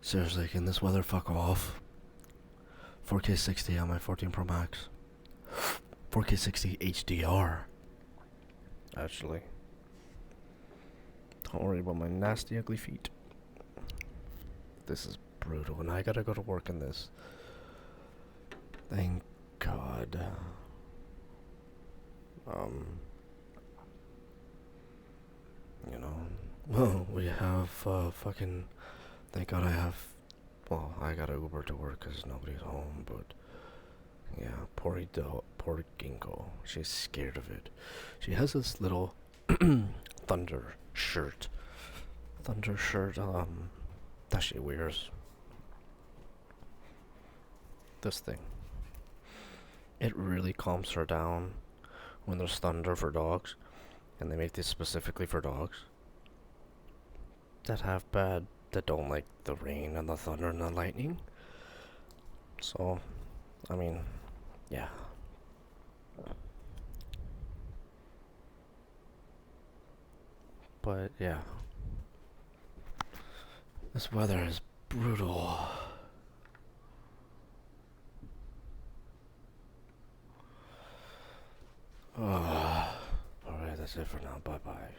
Seriously, can this weather fuck off? 4K 60 on my 14 Pro Max. 4K 60 HDR. Actually. Don't worry about my nasty, ugly feet. This is brutal, and I gotta go to work in this. Thank God. You know, well, we have fucking. Thank God I have. Well, I got Uber to work because nobody's home, but yeah, poor Ginkgo. She's scared of it. She has this little thunder shirt. That she wears. This thing. It really calms her down when there's thunder for dogs, and they make this specifically for dogs that don't like the rain and the thunder and the lightning. So, I mean, yeah. But yeah, this weather is brutal. Alright, that's it for now. Bye bye.